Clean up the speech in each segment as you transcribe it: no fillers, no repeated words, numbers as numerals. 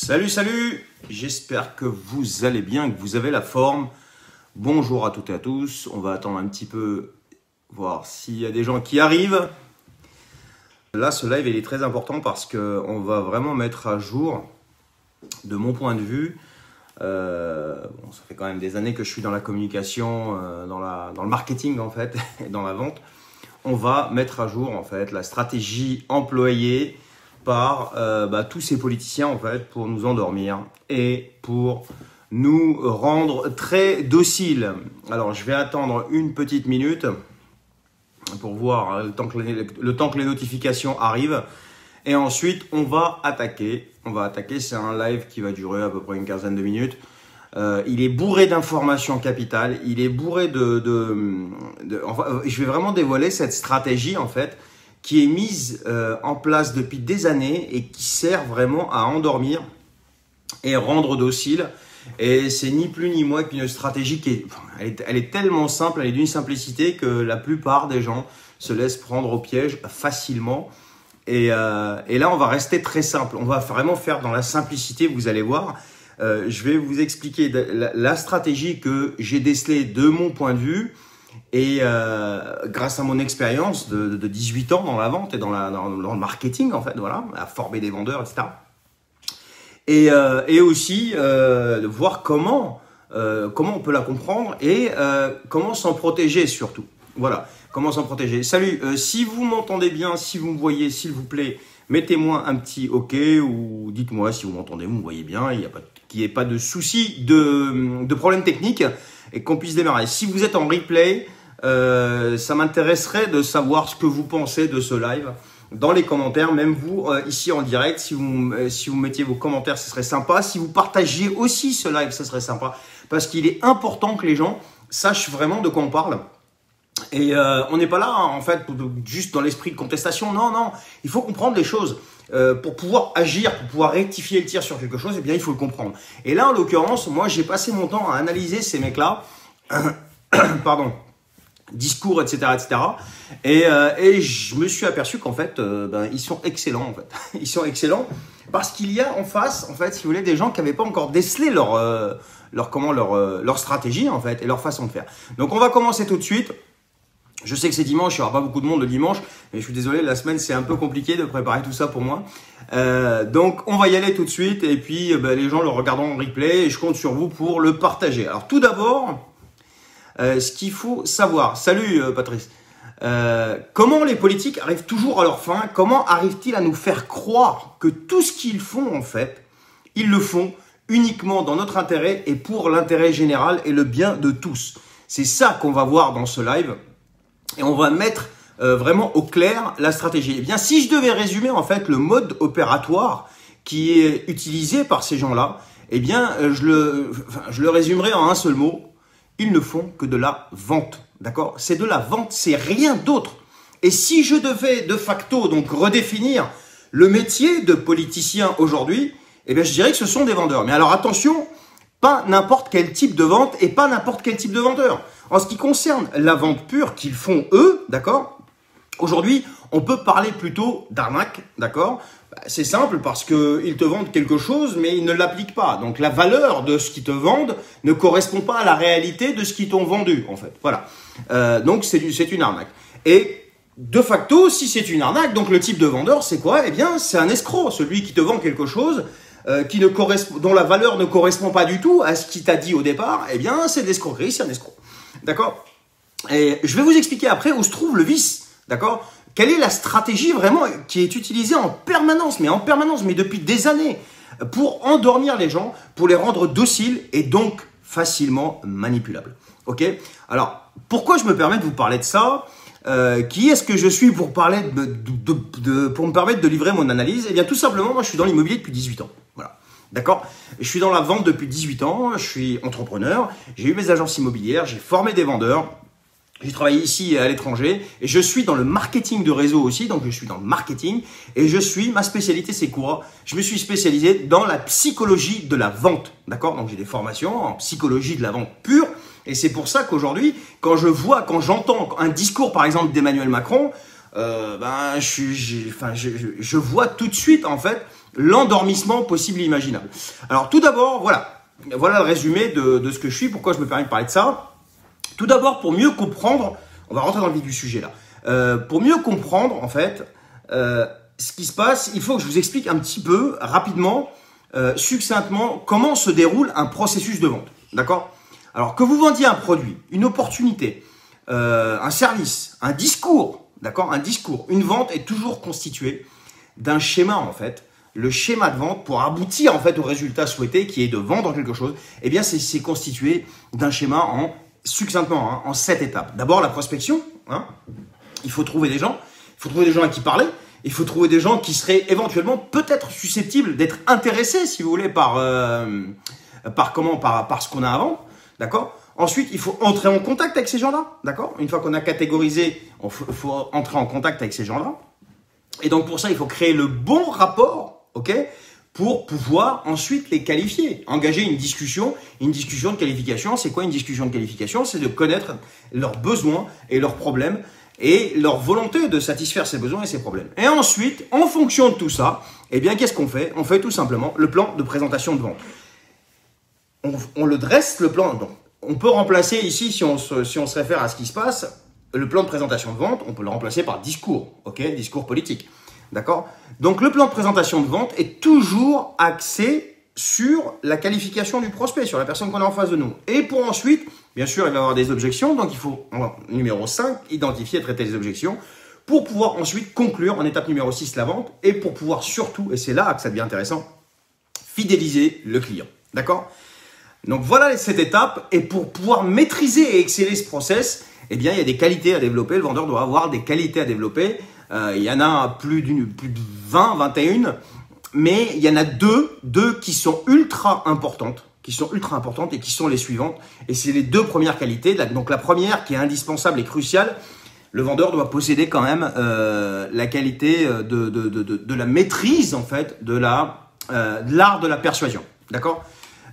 Salut, salut! J'espère que vous allez bien, que vous avez la forme. Bonjour à toutes et à tous. On va attendre un petit peu, voir s'il y a des gens qui arrivent. Là, ce live il est très important parce qu'on va vraiment mettre à jour, de mon point de vue, bon, ça fait quand même des années que je suis dans la communication, dans le marketing en fait, et dans la vente. On va mettre à jour en fait la stratégie employée par tous ces politiciens en fait pour nous endormir et pour nous rendre très dociles. Alors je vais attendre une petite minute pour voir le temps que les notifications arrivent et ensuite on va attaquer. C'est un live qui va durer à peu près une quinzaine de minutes. Il est bourré d'informations capitales, il est bourré enfin, je vais vraiment dévoiler cette stratégie en fait qui est mise en place depuis des années et qui sert vraiment à endormir et rendre docile. Et c'est ni plus ni moins qu'une stratégie qui elle est tellement simple, elle est d'une simplicité que la plupart des gens se laissent prendre au piège facilement. Et là, on va rester très simple. On va vraiment faire dans la simplicité, vous allez voir. Je vais vous expliquer la stratégie que j'ai décelée de mon point de vue. Et grâce à mon expérience de 18 ans dans la vente et dans le marketing, en fait, voilà, à former des vendeurs, etc. Et aussi voir comment on peut la comprendre et comment s'en protéger surtout. Voilà, comment s'en protéger. Salut, si vous m'entendez bien, si vous me voyez, s'il vous plaît, mettez-moi un petit OK ou dites-moi si vous m'entendez, vous me voyez bien, qu'il n'y ait pas de souci, de problème technique et qu'on puisse démarrer. Si vous êtes en replay, ça m'intéresserait de savoir ce que vous pensez de ce live dans les commentaires, même vous ici en direct, si vous mettiez vos commentaires, ce serait sympa. Si vous partagiez aussi ce live, ce serait sympa parce qu'il est important que les gens sachent vraiment de quoi on parle. Et on n'est pas là en fait juste dans l'esprit de contestation, non, il faut comprendre les choses. Pour pouvoir agir, pour pouvoir rectifier le tir sur quelque chose, eh bien il faut le comprendre. Et là en l'occurrence, moi j'ai passé mon temps à analyser ces mecs-là, pardon, discours, etc., etc. Et je me suis aperçu qu'en fait, ils sont excellents en fait. Ils sont excellents parce qu'il y a en face, en fait, si vous voulez, des gens qui n'avaient pas encore décelé leur stratégie en fait et leur façon de faire. Donc on va commencer tout de suite. Je sais que c'est dimanche, il n'y aura pas beaucoup de monde le dimanche, mais je suis désolé, la semaine c'est un peu compliqué de préparer tout ça pour moi. Donc on va y aller tout de suite et puis les gens le regarderont en replay et je compte sur vous pour le partager. Alors tout d'abord, ce qu'il faut savoir, salut Patrice, comment les politiques arrivent toujours à leur fin, comment arrivent-ils à nous faire croire que tout ce qu'ils font en fait, ils le font uniquement dans notre intérêt et pour l'intérêt général et le bien de tous. C'est ça qu'on va voir dans ce live. Et on va mettre vraiment au clair la stratégie. Eh bien, si je devais résumer en fait le mode opératoire qui est utilisé par ces gens-là, eh bien, je le résumerai en un seul mot. Ils ne font que de la vente. D'accord? C'est de la vente, c'est rien d'autre. Et si je devais de facto donc redéfinir le métier de politicien aujourd'hui, eh bien, je dirais que ce sont des vendeurs. Mais alors attention, pas n'importe quel type de vente et pas n'importe quel type de vendeur. En ce qui concerne la vente pure qu'ils font eux, d'accord, aujourd'hui, on peut parler plutôt d'arnaque, d'accord. C'est simple parce qu'ils te vendent quelque chose, mais ils ne l'appliquent pas. Donc, la valeur de ce qu'ils te vendent ne correspond pas à la réalité de ce qu'ils t'ont vendu, en fait. Voilà. Donc, c'est une arnaque. Et de facto, si c'est une arnaque, donc le type de vendeur, c'est quoi? Eh bien, c'est un escroc, celui qui te vend quelque chose dont la valeur ne correspond pas du tout à ce qu'il t'a dit au départ. Eh bien, c'est de l'escroquerie, c'est un escroc. D'accord? Et je vais vous expliquer après où se trouve le vice. D'accord? Quelle est la stratégie vraiment qui est utilisée en permanence, mais depuis des années, pour endormir les gens, pour les rendre dociles et donc facilement manipulables. Ok? Alors, pourquoi je me permets de vous parler de ça? Qui est-ce que je suis pour parler pour me permettre de livrer mon analyse? Eh bien, tout simplement, moi, je suis dans l'immobilier depuis 18 ans. Voilà. D'accord? Je suis dans la vente depuis 18 ans, je suis entrepreneur, j'ai eu mes agences immobilières, j'ai formé des vendeurs, j'ai travaillé ici et à l'étranger et je suis dans le marketing de réseau aussi, donc je suis dans le marketing et ma spécialité c'est quoi? Je me suis spécialisé dans la psychologie de la vente, d'accord? Donc j'ai des formations en psychologie de la vente pure et c'est pour ça qu'aujourd'hui, quand j'entends un discours par exemple d'Emmanuel Macron, je vois tout de suite en fait l'endormissement possible et imaginable. Alors tout d'abord, voilà le résumé de ce que je suis, pourquoi je me permets de parler de ça. Tout d'abord, pour mieux comprendre, on va rentrer dans le vif du sujet là, pour mieux comprendre en fait ce qui se passe, il faut que je vous explique un petit peu rapidement, succinctement, comment se déroule un processus de vente. D'accord? Alors que vous vendiez un produit, une opportunité, un service, un discours, d'accord? Un discours, une vente est toujours constituée d'un schéma en fait. Le schéma de vente pour aboutir en fait au résultat souhaité qui est de vendre quelque chose, eh bien c'est constitué d'un schéma succinctement en 7 étapes. D'abord la prospection, il faut trouver des gens, à qui parler, il faut trouver des gens qui seraient éventuellement peut-être susceptibles d'être intéressés si vous voulez par ce qu'on a à vendre, d'accord? Ensuite, il faut entrer en contact avec ces gens-là, d'accord? Une fois qu'on a catégorisé, il faut entrer en contact avec ces gens-là. Et donc pour ça, il faut créer le bon rapport, ok, pour pouvoir ensuite les qualifier, engager une discussion de qualification. C'est quoi une discussion de qualification? C'est de connaître leurs besoins et leurs problèmes et leur volonté de satisfaire ces besoins et ces problèmes. Et ensuite, en fonction de tout ça, eh bien qu'est-ce qu'on fait? On fait tout simplement le plan de présentation de vente. On le dresse, le plan. Donc, on peut remplacer ici, si on se réfère à ce qui se passe, le plan de présentation de vente, on peut le remplacer par discours, ok, discours politique, d'accord? Donc le plan de présentation de vente est toujours axé sur la qualification du prospect, sur la personne qu'on a en face de nous. Et pour ensuite, bien sûr, il va y avoir des objections, donc il faut, numéro 5, identifier et traiter les objections, pour pouvoir ensuite conclure en étape numéro 6 la vente, et pour pouvoir surtout, et c'est là que ça devient intéressant, fidéliser le client, d'accord? Donc voilà cette étape, et pour pouvoir maîtriser et exceller ce process, eh bien, il y a des qualités à développer. Le vendeur doit avoir des qualités à développer. Il y en a plus de 20, 21, mais il y en a deux qui sont ultra importantes, et qui sont les suivantes. Et c'est les deux premières qualités. Donc la première qui est indispensable et cruciale, le vendeur doit posséder quand même la qualité de la maîtrise en fait de l'art de la persuasion. D'accord?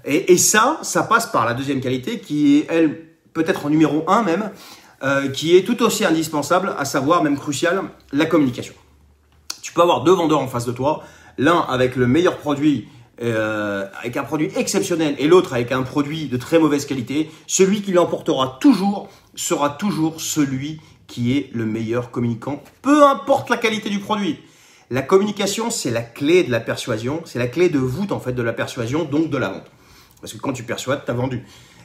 Et ça passe par la deuxième qualité qui est, elle, peut-être en numéro 1 même, qui est tout aussi indispensable, à savoir même crucial, la communication. Tu peux avoir deux vendeurs en face de toi, l'un avec le meilleur produit, avec un produit exceptionnel, et l'autre avec un produit de très mauvaise qualité. Celui qui l'emportera toujours sera toujours celui qui est le meilleur communicant, peu importe la qualité du produit. La communication, c'est la clé de la persuasion, c'est la clé de voûte en fait de la persuasion, donc de la vente. Parce que quand tu persuades, tu as vendu.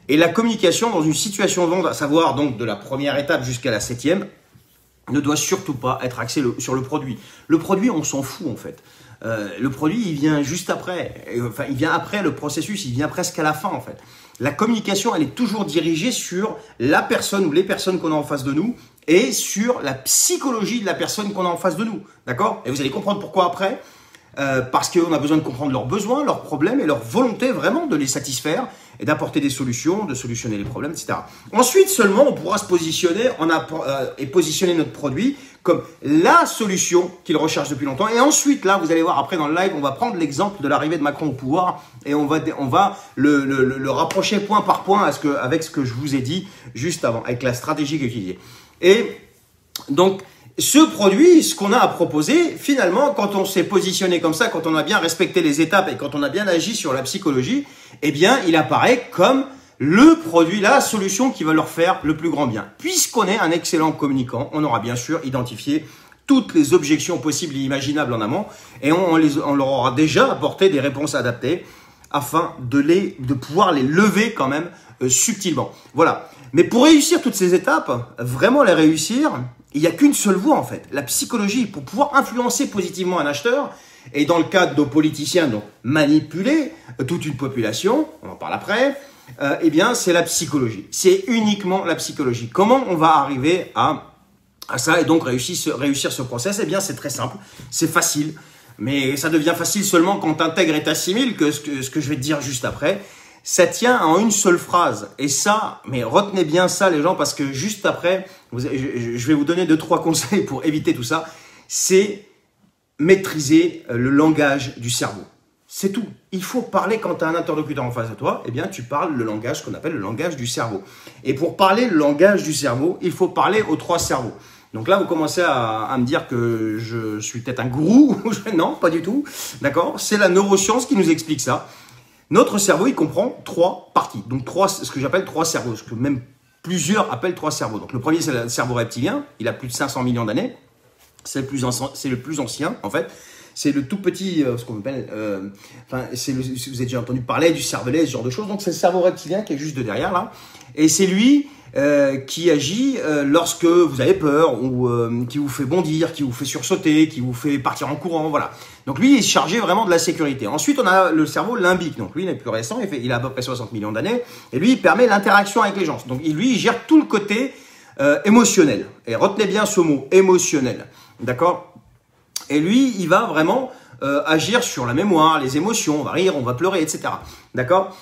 Et la communication dans une situation de vente, à savoir donc de la première étape jusqu'à la 7e, ne doit surtout pas être axée sur le produit. Le produit, on s'en fout en fait. Le produit, il vient juste après. Enfin, il vient après le processus, il vient presque à la fin en fait. La communication, elle est toujours dirigée sur la personne ou les personnes qu'on a en face de nous et sur la psychologie de la personne qu'on a en face de nous. D'accord? Et vous allez comprendre pourquoi après. Parce qu'on a besoin de comprendre leurs besoins, leurs problèmes et leur volonté vraiment de les satisfaire et d'apporter des solutions, de solutionner les problèmes, etc. Ensuite seulement, on pourra se positionner et positionner notre produit comme la solution qu'ils recherchent depuis longtemps. Et ensuite, là, vous allez voir après dans le live, on va prendre l'exemple de l'arrivée de Macron au pouvoir et on va le rapprocher point par point avec ce que je vous ai dit juste avant, avec la stratégie qu'il utilisait. Et donc, ce produit, ce qu'on a à proposer, finalement, quand on s'est positionné comme ça, quand on a bien respecté les étapes et quand on a bien agi sur la psychologie, eh bien, il apparaît comme le produit, la solution qui va leur faire le plus grand bien. Puisqu'on est un excellent communicant, on aura bien sûr identifié toutes les objections possibles et imaginables en amont et on leur aura déjà apporté des réponses adaptées afin de pouvoir les lever quand même subtilement. Voilà. Mais pour réussir toutes ces étapes, vraiment les réussir, il n'y a qu'une seule voie en fait, la psychologie. Pour pouvoir influencer positivement un acheteur, et dans le cas de nos politiciens, donc manipuler toute une population, on en parle après, eh bien c'est la psychologie. C'est uniquement la psychologie. Comment on va arriver à ça et donc réussir ce process? Eh bien c'est très simple, c'est facile, mais ça devient facile seulement quand tu intègres et t'assimiles ce que je vais te dire juste après. Ça tient en une seule phrase. Et ça, mais retenez bien ça les gens, parce que juste après, je vais vous donner 2-3 conseils pour éviter tout ça. C'est maîtriser le langage du cerveau. C'est tout. Il faut parler quand tu as un interlocuteur en face de toi, eh bien tu parles le langage qu'on appelle le langage du cerveau. Et pour parler le langage du cerveau, il faut parler aux 3 cerveaux. Donc là, vous commencez à me dire que je suis peut-être un gourou. Non, pas du tout. D'accord? C'est la neuroscience qui nous explique ça. Notre cerveau, il comprend 3 parties. Donc ce que j'appelle 3 cerveaux, ce que même plusieurs appellent 3 cerveaux. Donc le premier, c'est le cerveau reptilien. Il a plus de 500 millions d'années. C'est le plus ancien, en fait. C'est le tout petit, ce qu'on appelle, si vous avez déjà entendu parler du cervelet, ce genre de choses. Donc c'est le cerveau reptilien qui est juste de derrière là. Et c'est lui qui agit lorsque vous avez peur ou qui vous fait bondir, qui vous fait sursauter, qui vous fait partir en courant, voilà. Donc lui, il est chargé vraiment de la sécurité. Ensuite, on a le cerveau limbique. Donc lui, il est plus récent, il a à peu près 60 millions d'années. Et lui, il permet l'interaction avec les gens. Donc lui, il gère tout le côté émotionnel. Et retenez bien ce mot, émotionnel. D'accord? Et lui, il va vraiment agir sur la mémoire, les émotions, on va rire, on va pleurer, etc. D'accord?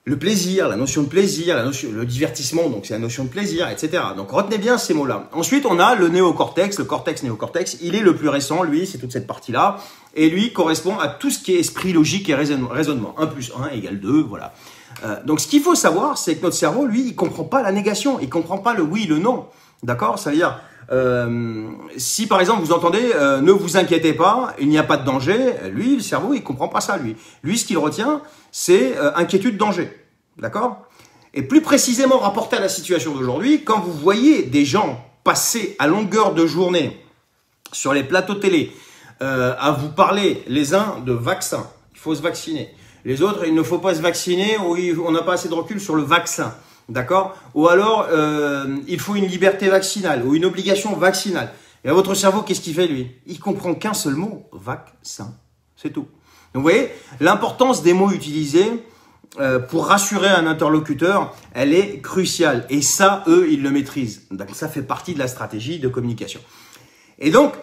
Le plaisir, la notion de plaisir, le divertissement, donc c'est la notion de plaisir, etc. Donc retenez bien ces mots-là. Ensuite, on a le néocortex, le cortex-néocortex. Il est le plus récent, lui, c'est toute cette partie-là. Et lui correspond à tout ce qui est esprit logique et raisonnement. 1 plus 1 égale 2, voilà. Donc ce qu'il faut savoir, c'est que notre cerveau, lui, il comprend pas la négation, il comprend pas le oui, le non. D'accord? C'est-à-dire, si par exemple vous entendez ne vous inquiétez pas, il n'y a pas de danger, lui, le cerveau, il comprend pas ça, lui. Lui, ce qu'il retient, c'est inquiétude, danger. D'accord? Et plus précisément rapporté à la situation d'aujourd'hui, quand vous voyez des gens passer à longueur de journée sur les plateaux télé à vous parler les uns de vaccins, il faut se vacciner. Les autres, il ne faut pas se vacciner ou on n'a pas assez de recul sur le vaccin. D'accord? Ou alors, il faut une liberté vaccinale ou une obligation vaccinale. Et à votre cerveau, qu'est-ce qu'il fait, lui? Il comprend qu'un seul mot, vaccin. C'est tout. Donc, vous voyez, l'importance des mots utilisés pour rassurer un interlocuteur, elle est cruciale. Et ça, eux, ils le maîtrisent. Donc, ça fait partie de la stratégie de communication. Et donc,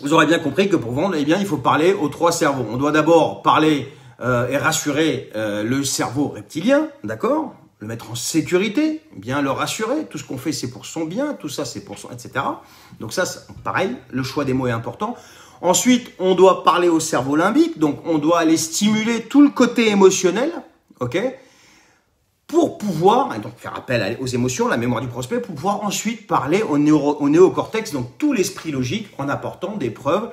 vous aurez bien compris que pour vendre, eh bien, il faut parler aux 3 cerveaux. On doit d'abord parler et rassurer le cerveau reptilien, d'accord? Le mettre en sécurité, bien le rassurer. Tout ce qu'on fait, c'est pour son bien. Tout ça, c'est pour son, etc. Donc ça, pareil, le choix des mots est important. Ensuite, on doit parler au cerveau limbique. Donc, on doit aller stimuler tout le côté émotionnel, ok, pour pouvoir, et donc faire appel aux émotions, la mémoire du prospect, pour pouvoir ensuite parler au néocortex, donc tout l'esprit logique, en apportant des preuves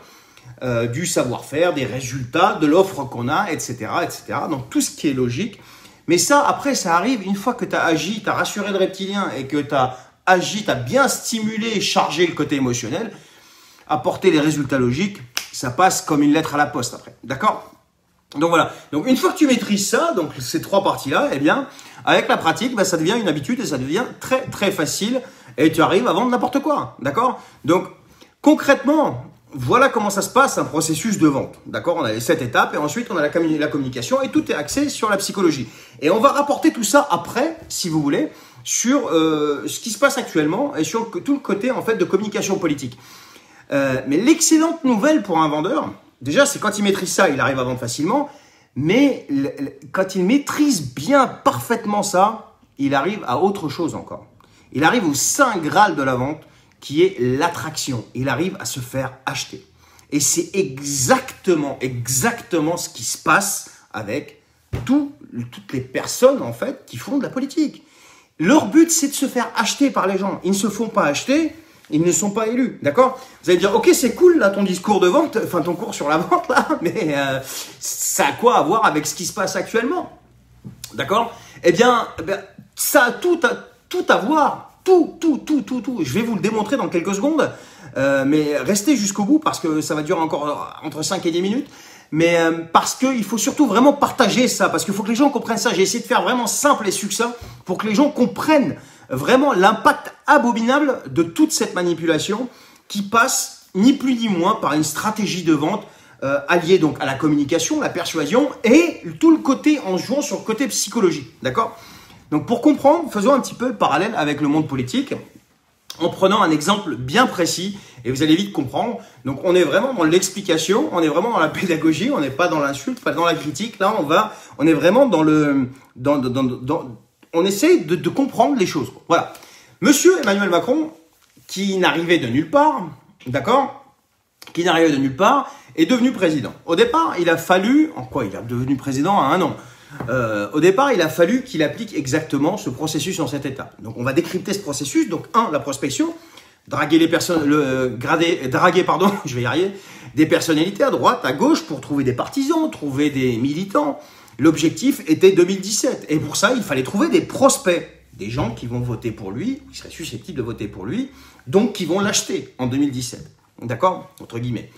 du savoir-faire, des résultats, de l'offre qu'on a, etc., etc. Donc, tout ce qui est logique. Mais ça, après, ça arrive une fois que tu as agi, tu as rassuré le reptilien et que tu as agi, tu as bien stimulé et chargé le côté émotionnel, apporter les résultats logiques, ça passe comme une lettre à la poste après. D'accord? Donc voilà. Donc une fois que tu maîtrises ça, donc ces 3 parties-là, eh bien, avec la pratique, bah, ça devient une habitude et ça devient très très facile et tu arrives à vendre n'importe quoi. D'accord? Donc concrètement, voilà comment ça se passe, un processus de vente. D'accord? On a les 7 étapes et ensuite on a la communication et tout est axé sur la psychologie. Et on va rapporter tout ça après, si vous voulez, sur ce qui se passe actuellement et sur tout le côté en fait de communication politique. Mais l'excellente nouvelle pour un vendeur, déjà, c'est quand il maîtrise ça, il arrive à vendre facilement. Mais quand il maîtrise bien, parfaitement ça, il arrive à autre chose encore. Il arrive au saint graal de la vente, qui est l'attraction. Il arrive à se faire acheter. Et c'est exactement ce qui se passe avec toutes les personnes, en fait, qui font de la politique. Leur but, c'est de se faire acheter par les gens. Ils ne se font pas acheter, ils ne sont pas élus, d'accord? Vous allez me dire, ok, c'est cool, là, ton discours de vente, enfin, ton cours sur la vente, là, mais ça a quoi à voir avec ce qui se passe actuellement? D'accord? Eh bien, ça a tout à voir. Tout. Je vais vous le démontrer dans quelques secondes, mais restez jusqu'au bout parce que ça va durer encore entre 5 et 10 minutes. Mais parce qu'il faut surtout vraiment partager ça, parce qu'il faut que les gens comprennent ça. J'ai essayé de faire vraiment simple et succinct pour que les gens comprennent vraiment l'impact abominable de toute cette manipulation qui passe ni plus ni moins par une stratégie de vente alliée donc à la communication, la persuasion et tout le côté en jouant sur le côté psychologique. D'accord ? Donc pour comprendre, faisons un petit peu le parallèle avec le monde politique en prenant un exemple bien précis et vous allez vite comprendre. Donc on est vraiment dans l'explication, on est vraiment dans la pédagogie, on n'est pas dans l'insulte, pas dans la critique. Là on est vraiment dans le on essaie de comprendre les choses. Voilà. Monsieur Emmanuel Macron, qui n'arrivait de nulle part, d'accord, qui n'arrivait de nulle part, est devenu président. Au départ, il a fallu, en quoi il est devenu président à 1 an. Au départ, il a fallu qu'il applique exactement ce processus en 7 étapes. Donc, on va décrypter ce processus. Donc, 1, la prospection. draguer les personnes, draguer, pardon, je vais y arriver, des personnalités à droite, à gauche pour trouver des partisans, trouver des militants. L'objectif était 2017. Et pour ça, il fallait trouver des prospects, des gens qui vont voter pour lui, qui seraient susceptibles de voter pour lui, donc qui vont l'acheter en 2017. D'accord? Entre guillemets.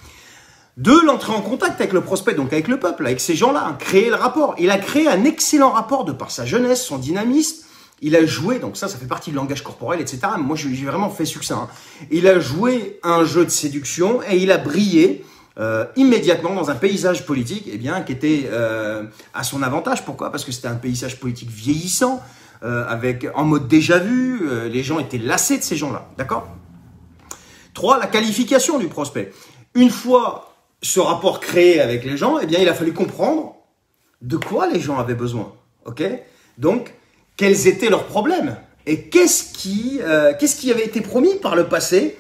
L'entrée en contact avec le prospect, donc avec le peuple, avec ces gens-là, créer le rapport. Il a créé un excellent rapport de par sa jeunesse, son dynamisme. Il a joué, donc ça fait partie du langage corporel, etc. Moi, j'ai vraiment fait succès. Hein. Il a joué un jeu de séduction et il a brillé immédiatement dans un paysage politique qui était à son avantage. Pourquoi? Parce que c'était un paysage politique vieillissant, en mode déjà vu. Les gens étaient lassés de ces gens-là. D'accord? 3, la qualification du prospect. Une fois ce rapport créé avec les gens, il a fallu comprendre de quoi les gens avaient besoin. Ok? Donc, quels étaient leurs problèmes et qu'est-ce qui avait été promis par le passé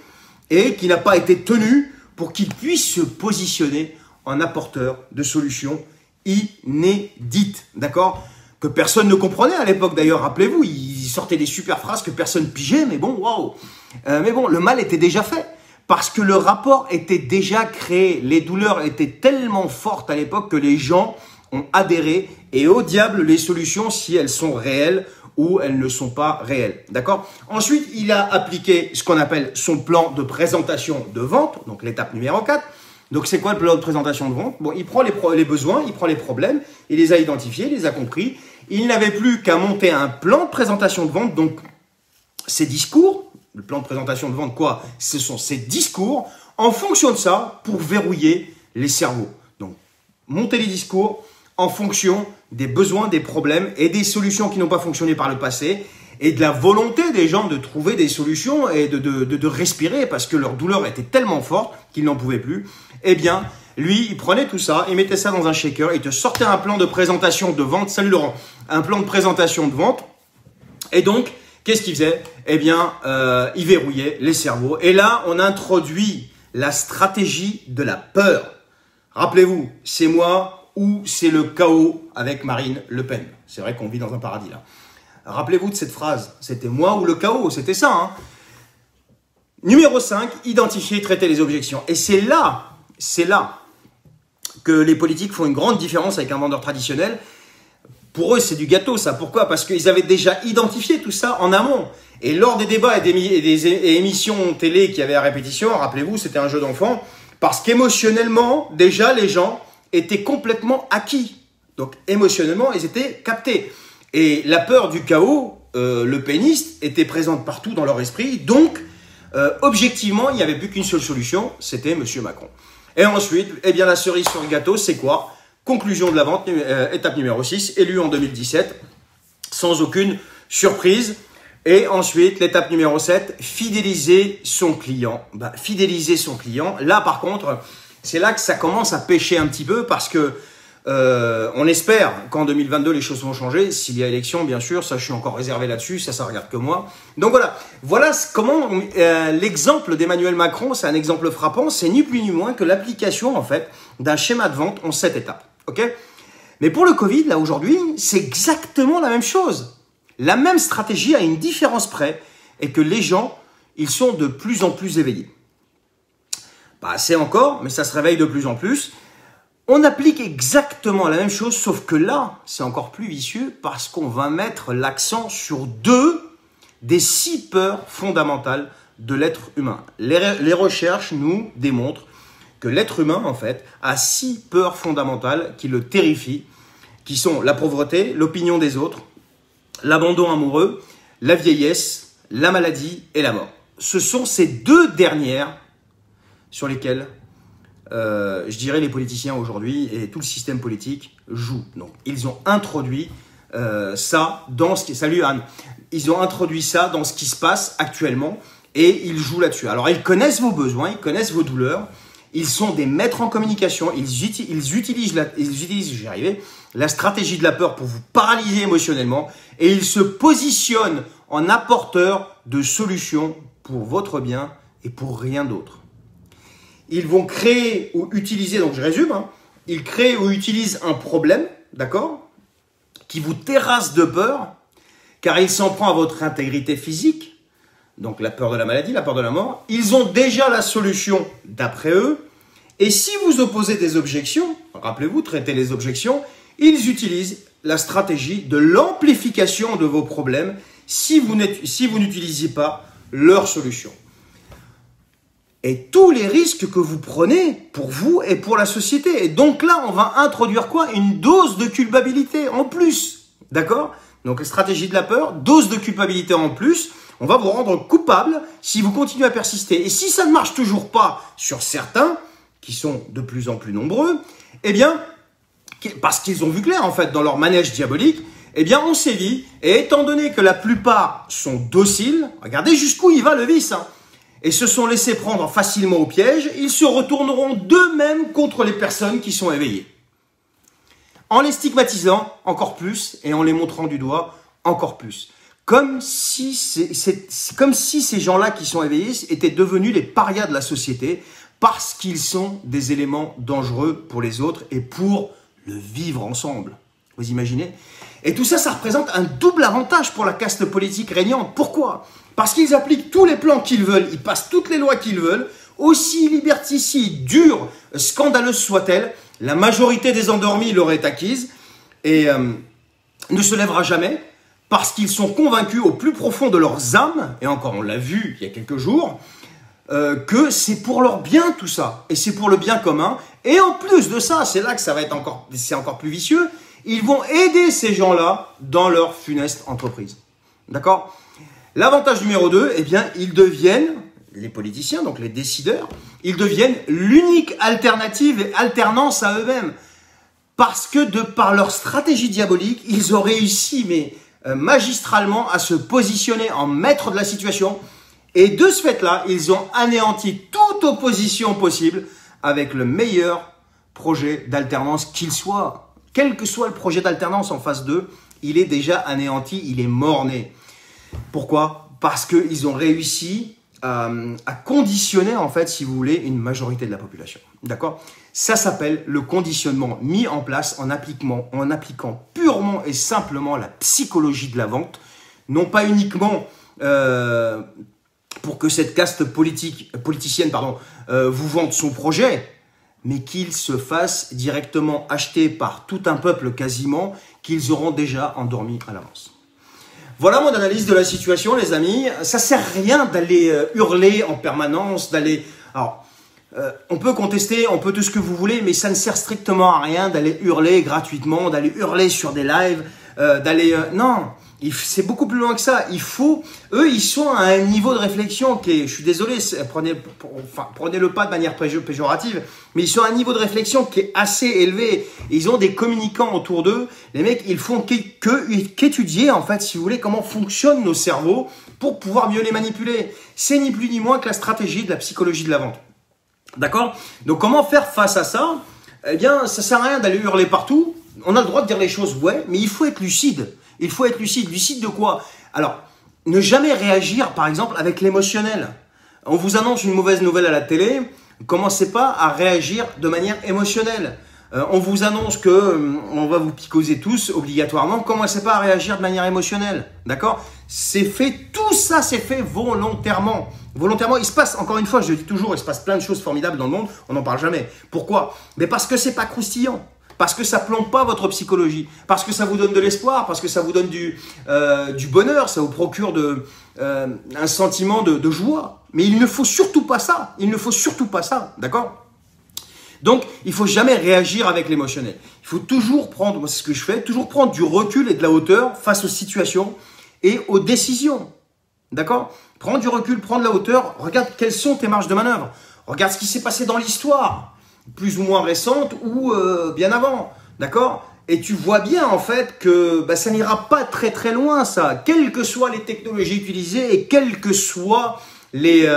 et qui n'a pas été tenu pour qu'ils puissent se positionner en apporteur de solutions inédites. D'accord? Que personne ne comprenait à l'époque d'ailleurs, rappelez-vous, ils sortaient des super phrases que personne pigeait, mais bon, waouh. Mais bon, le mal était déjà fait. Parce que le rapport était déjà créé. Les douleurs étaient tellement fortes à l'époque que les gens ont adhéré. Et au diable les solutions si elles sont réelles ou elles ne sont pas réelles. D'accord? Ensuite, il a appliqué ce qu'on appelle son plan de présentation de vente. Donc l'étape numéro 4. Donc c'est quoi le plan de présentation de vente? Bon, il prend les besoins, il prend les problèmes, il les a identifiés, il les a compris. Il n'avait plus qu'à monter un plan de présentation de vente. Donc ses discours. Le plan de présentation de vente, quoi? Ce sont ces discours en fonction de ça pour verrouiller les cerveaux. Donc, monter les discours en fonction des besoins, des problèmes et des solutions qui n'ont pas fonctionné par le passé et de la volonté des gens de trouver des solutions et de respirer parce que leur douleur était tellement forte qu'ils n'en pouvaient plus. Lui, il prenait tout ça, il mettait ça dans un shaker, il te sortait un plan de présentation de vente. Salut Laurent, un plan de présentation de vente. Et donc, qu'est-ce qu'il faisait? Il verrouillait les cerveaux. Et là, on introduit la stratégie de la peur. Rappelez-vous, c'est moi ou c'est le chaos avec Marine Le Pen. C'est vrai qu'on vit dans un paradis là. Rappelez-vous de cette phrase. C'était moi ou le chaos, c'était ça. Hein. Numéro 5, identifier et traiter les objections. Et c'est là que les politiques font une grande différence avec un vendeur traditionnel. Pour eux, c'est du gâteau, ça. Pourquoi? Parce qu'ils avaient déjà identifié tout ça en amont. Et lors des débats et des émissions télé qui avaient à répétition, rappelez-vous, c'était un jeu d'enfant, parce qu'émotionnellement, déjà, les gens étaient complètement acquis. Donc, émotionnellement, ils étaient captés. Et la peur du chaos, le péniste, était présente partout dans leur esprit. Donc, objectivement, il n'y avait plus qu'une seule solution, c'était M. Macron. Et ensuite, la cerise sur le gâteau, c'est quoi? Conclusion de la vente, étape numéro 6, élu en 2017, sans aucune surprise. Et ensuite, l'étape numéro 7, fidéliser son client. Fidéliser son client, là par contre, c'est là que ça commence à pêcher un petit peu parce que on espère qu'en 2022, les choses vont changer. S'il y a élection, bien sûr, ça je suis encore réservé là-dessus, ça regarde que moi. Donc voilà comment l'exemple d'Emmanuel Macron, c'est un exemple frappant, c'est ni plus ni moins que l'application en fait d'un schéma de vente en 7 étapes. Ok? Mais pour le Covid, là aujourd'hui, c'est exactement la même chose. La même stratégie à une différence près et que les gens, ils sont de plus en plus éveillés. Pas assez encore, mais ça se réveille de plus en plus. On applique exactement la même chose, sauf que là, c'est encore plus vicieux parce qu'on va mettre l'accent sur 2 des 6 peurs fondamentales de l'être humain. Les recherches nous démontrent que l'être humain, en fait, a 6 peurs fondamentales qui le terrifient, qui sont la pauvreté, l'opinion des autres, l'abandon amoureux, la vieillesse, la maladie et la mort. Ce sont ces 2 dernières sur lesquelles je dirais les politiciens aujourd'hui et tout le système politique jouent. Donc, ils ont introduit ça dans ce qui... Salut Anne. Ils ont introduit ça dans ce qui se passe actuellement et ils jouent là-dessus. Alors, ils connaissent vos besoins, ils connaissent vos douleurs. Ils sont des maîtres en communication. Ils utilisent, j'y arrivais, la stratégie de la peur pour vous paralyser émotionnellement et ils se positionnent en apporteurs de solutions pour votre bien et pour rien d'autre. Ils vont créer ou utiliser, donc je résume, hein, ils créent ou utilisent un problème, d'accord, qui vous terrasse de peur, car il s'en prend à votre intégrité physique, donc la peur de la maladie, la peur de la mort. Ils ont déjà la solution d'après eux. Et si vous opposez des objections, rappelez-vous, traitez les objections, ils utilisent la stratégie de l'amplification de vos problèmes si vous n'utilisez pas leur solution. Et tous les risques que vous prenez pour vous et pour la société. Et donc là, on va introduire quoi? Une dose de culpabilité en plus. D'accord? Donc stratégie de la peur, dose de culpabilité en plus. On va vous rendre coupable si vous continuez à persister. Et si ça ne marche toujours pas sur certains, qui sont de plus en plus nombreux, eh bien, parce qu'ils ont vu clair en fait dans leur manège diabolique, eh bien on sévit. Et étant donné que la plupart sont dociles, regardez jusqu'où il va le vice, hein, et se sont laissés prendre facilement au piège, ils se retourneront d'eux-mêmes contre les personnes qui sont éveillées. En les stigmatisant encore plus et en les montrant du doigt encore plus. Comme si ces gens-là qui sont éveillés étaient devenus les parias de la société parce qu'ils sont des éléments dangereux pour les autres et pour le vivre ensemble. Vous imaginez? Et tout ça, ça représente un double avantage pour la caste politique régnante. Pourquoi? Parce qu'ils appliquent tous les plans qu'ils veulent, ils passent toutes les lois qu'ils veulent, aussi liberticides, dures, scandaleuses soient-elles, la majorité des endormis leur est acquise et ne se lèvera jamais parce qu'ils sont convaincus au plus profond de leurs âmes, et encore on l'a vu il y a quelques jours, que c'est pour leur bien tout ça, et c'est pour le bien commun. Et en plus de ça, c'est là que ça va être encore plus vicieux, ils vont aider ces gens-là dans leur funeste entreprise. D'accord? L'avantage numéro 2, eh bien, ils deviennent, les politiciens, donc les décideurs, ils deviennent l'unique alternative et alternance à eux-mêmes. Parce que de par leur stratégie diabolique, ils ont réussi, mais magistralement, à se positionner en maître de la situation. Et de ce fait-là, ils ont anéanti toute opposition possible avec le meilleur projet d'alternance qu'il soit. Quel que soit le projet d'alternance en face d'eux, il est déjà anéanti, il est mort-né. Pourquoi? Parce qu'ils ont réussi à conditionner, en fait, si vous voulez, une majorité de la population. D'accord? Ça s'appelle le conditionnement mis en place en appliquant purement et simplement la psychologie de la vente, non pas uniquement pour que cette caste politicienne vous vende son projet, mais qu'il se fasse directement acheter par tout un peuple quasiment qu'ils auront déjà endormi à l'avance. Voilà mon analyse de la situation, les amis. Ça sert à rien d'aller hurler en permanence, d'aller... Alors, on peut contester, on peut tout ce que vous voulez, mais ça ne sert strictement à rien d'aller hurler gratuitement, d'aller hurler sur des lives, non, c'est beaucoup plus loin que ça. Eux, ils sont à un niveau de réflexion qui est, je suis désolé, prenez-le pas de manière péjorative, mais ils sont à un niveau de réflexion qui est assez élevé. Ils ont des communicants autour d'eux. Les mecs, ils font qu'étudier, en fait, si vous voulez, comment fonctionnent nos cerveaux pour pouvoir mieux les manipuler. C'est ni plus ni moins que la stratégie de la psychologie de la vente. D'accord? Donc, comment faire face à ça? Eh bien, ça sert à rien d'aller hurler partout. On a le droit de dire les choses, ouais, mais il faut être lucide. Il faut être lucide. Lucide de quoi? Alors, ne jamais réagir, par exemple, avec l'émotionnel. On vous annonce une mauvaise nouvelle à la télé, ne commencez pas à réagir de manière émotionnelle. On vous annonce que on va vous picoser tous obligatoirement, commencez pas à réagir de manière émotionnelle. D'accord? C'est fait, tout ça c'est fait volontairement. Volontairement, il se passe, encore une fois, je le dis toujours, il se passe plein de choses formidables dans le monde, on n'en parle jamais. Pourquoi? Mais parce que c'est pas croustillant. Parce que ça plombe pas votre psychologie, parce que ça vous donne de l'espoir, parce que ça vous donne du bonheur, ça vous procure un sentiment de joie. Mais il ne faut surtout pas ça, il ne faut surtout pas ça, d'accord? Donc, il ne faut jamais réagir avec l'émotionnel. Il faut toujours prendre, moi c'est ce que je fais, toujours prendre du recul et de la hauteur face aux situations et aux décisions, d'accord? Prends du recul, prends de la hauteur, regarde quelles sont tes marges de manœuvre, regarde ce qui s'est passé dans l'histoire, plus ou moins récente ou bien avant, d'accord? Et tu vois bien en fait que ça n'ira pas très très loin ça, quelles que soient les technologies utilisées et quelles que soient les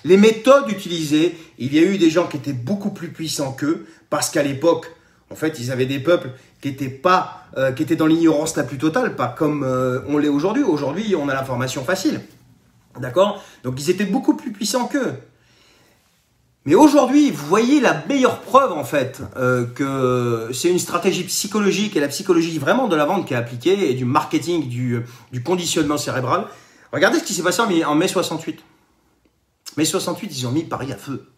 méthodes utilisées. Il y a eu des gens qui étaient beaucoup plus puissants qu'eux parce qu'à l'époque, en fait, ils avaient des peuples qui étaient dans l'ignorance la plus totale, pas comme on l'est aujourd'hui. Aujourd'hui, on a l'information facile, d'accord? Donc ils étaient beaucoup plus puissants qu'eux. Mais aujourd'hui, vous voyez la meilleure preuve en fait que c'est une stratégie psychologique et la psychologie vraiment de la vente qui est appliquée et du marketing, du conditionnement cérébral. Regardez ce qui s'est passé en mai 68. Mai 68, ils ont mis Paris à feu.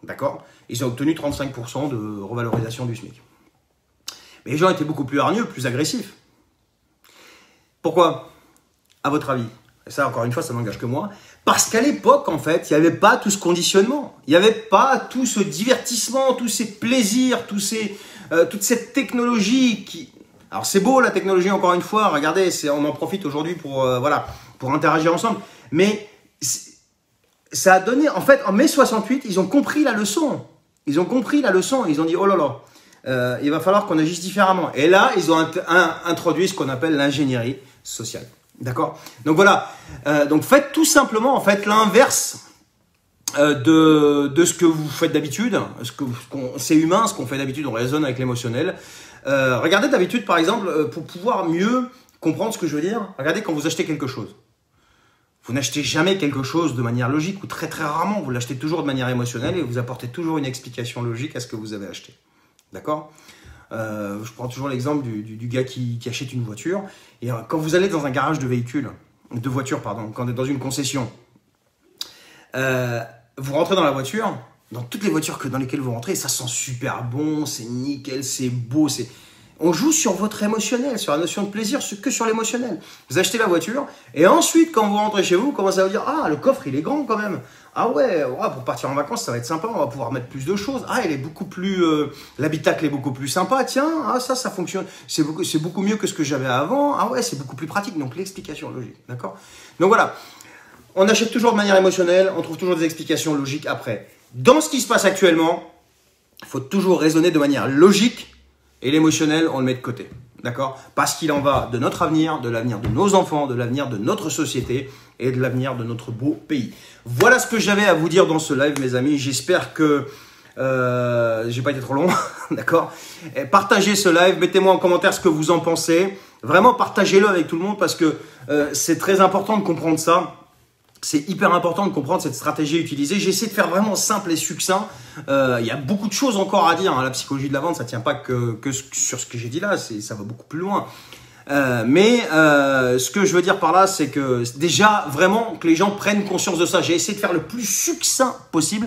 D'accord? Ils ont obtenu 35% de revalorisation du SMIC. Mais les gens étaient beaucoup plus hargneux, plus agressifs. Pourquoi? À votre avis? Et ça, encore une fois, ça n'engage que moi. Parce qu'à l'époque, en fait, il n'y avait pas tout ce conditionnement. Il n'y avait pas tout ce divertissement, tous ces plaisirs, toute cette technologie qui... Alors, c'est beau, la technologie, encore une fois. Regardez, on en profite aujourd'hui pour interagir ensemble. Mais ça a donné... En fait, en mai 68, ils ont compris la leçon. Ils ont compris la leçon. Ils ont dit, oh là là, il va falloir qu'on agisse différemment. Et là, ils ont introduit ce qu'on appelle l'ingénierie sociale. D'accord? Donc voilà. Donc faites tout simplement en fait l'inverse de ce que vous faites d'habitude. C'est humain, ce qu'on fait d'habitude, on raisonne avec l'émotionnel. Regardez d'habitude par exemple, pour pouvoir mieux comprendre ce que je veux dire, regardez quand vous achetez quelque chose. Vous n'achetez jamais quelque chose de manière logique ou très très rarement, vous l'achetez toujours de manière émotionnelle et vous apportez toujours une explication logique à ce que vous avez acheté. D'accord? Je prends toujours l'exemple du gars qui achète une voiture. Et quand vous allez dans un garage de voiture, pardon, quand vous êtes dans une concession, vous rentrez dans la voiture, dans toutes les voitures dans lesquelles vous rentrez, ça sent super bon, c'est nickel, c'est beau, on joue sur votre émotionnel, sur la notion de plaisir, que sur l'émotionnel. Vous achetez la voiture, et ensuite, quand vous rentrez chez vous, vous commencez à vous dire « Ah, le coffre, il est grand quand même. Ah ouais, pour partir en vacances, ça va être sympa, on va pouvoir mettre plus de choses. Ah, elle est beaucoup plus... l'habitacle est beaucoup plus sympa. Tiens, ça fonctionne. C'est beaucoup mieux que ce que j'avais avant. Ah ouais, c'est beaucoup plus pratique. » Donc, l'explication logique, d'accord? Donc voilà, on achète toujours de manière émotionnelle, on trouve toujours des explications logiques après. Dans ce qui se passe actuellement, il faut toujours raisonner de manière logique. Et l'émotionnel, on le met de côté, d'accord? Parce qu'il en va de notre avenir, de l'avenir de nos enfants, de l'avenir de notre société et de l'avenir de notre beau pays. Voilà ce que j'avais à vous dire dans ce live, mes amis. J'espère que j'ai pas été trop long, d'accord? Partagez ce live, mettez-moi en commentaire ce que vous en pensez. Vraiment, partagez-le avec tout le monde parce que c'est très important de comprendre ça. C'est hyper important de comprendre cette stratégie utilisée. J'ai essayé de faire vraiment simple et succinct. Il y a beaucoup de choses encore à dire. Hein. La psychologie de la vente, ça ne tient pas que sur ce que j'ai dit là. Ça va beaucoup plus loin. Mais ce que je veux dire par là, c'est que déjà, vraiment, que les gens prennent conscience de ça. J'ai essayé de faire le plus succinct possible.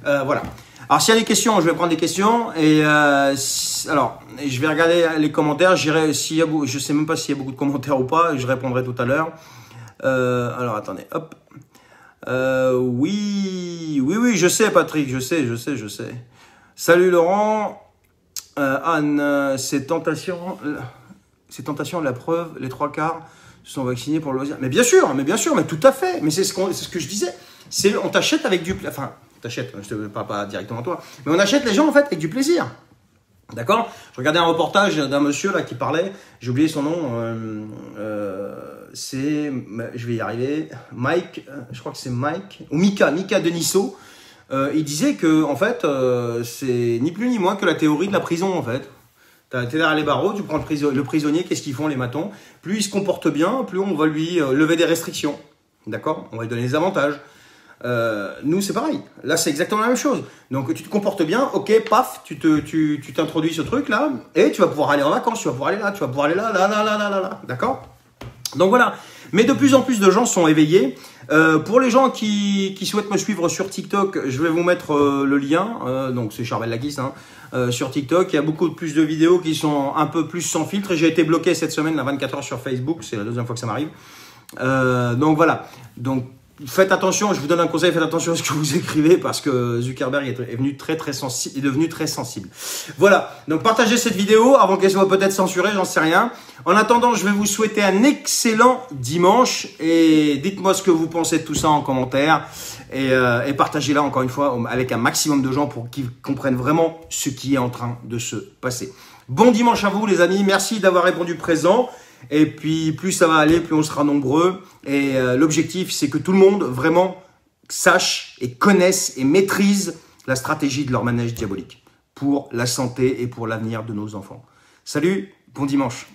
Voilà. Alors, s'il y a des questions, je vais prendre des questions. Et alors, je vais regarder les commentaires. Je ne sais même pas s'il y a beaucoup de commentaires ou pas. Je répondrai tout à l'heure. Alors, attendez. Hop. Oui, je sais, Patrick, je sais. Salut, Laurent. Anne, c'est tentation, la preuve, les 3/4 sont vaccinés pour le loisir. Mais bien sûr, mais tout à fait. Mais c'est ce que je disais. On t'achète avec du plaisir. Enfin, t'achètes, je ne te parle pas directement à toi. Mais on achète les gens, en fait, avec du plaisir. D'accord? Je regardais un reportage d'un monsieur là qui parlait, j'ai oublié son nom, je vais y arriver, Mike, je crois que c'est Mike, ou Mika Deniso. Il disait que en fait, c'est ni plus ni moins que la théorie de la prison en fait. T'es derrière les barreaux, tu prends le prisonnier, qu'est-ce qu'ils font les matons? Plus il se comporte bien, plus on va lui lever des restrictions. D'accord? On va lui donner des avantages. Nous c'est pareil, là c'est exactement la même chose. Donc tu te comportes bien, ok, paf, tu t'introduis ce truc là et tu vas pouvoir aller en vacances, tu vas pouvoir aller là, tu vas pouvoir aller là, d'accord? Donc voilà, mais de plus en plus de gens sont éveillés. Pour les gens qui souhaitent me suivre sur TikTok, je vais vous mettre le lien, donc c'est Charbel Lakis sur TikTok. Il y a beaucoup plus de vidéos qui sont un peu plus sans filtre et j'ai été bloqué cette semaine, la 24 heures sur Facebook, c'est la deuxième fois que ça m'arrive. Donc voilà, donc faites attention, je vous donne un conseil, faites attention à ce que vous écrivez parce que Zuckerberg est devenu très sensible. Voilà, donc partagez cette vidéo avant qu'elle soit peut-être censurée, j'en sais rien. En attendant, je vais vous souhaiter un excellent dimanche et dites-moi ce que vous pensez de tout ça en commentaire et partagez-la encore une fois avec un maximum de gens pour qu'ils comprennent vraiment ce qui est en train de se passer. Bon dimanche à vous les amis, merci d'avoir répondu présent. Et puis, plus ça va aller, plus on sera nombreux. Et l'objectif, c'est que tout le monde, vraiment, sache et connaisse et maîtrise la stratégie de leur manège diabolique pour la santé et pour l'avenir de nos enfants. Salut, bon dimanche.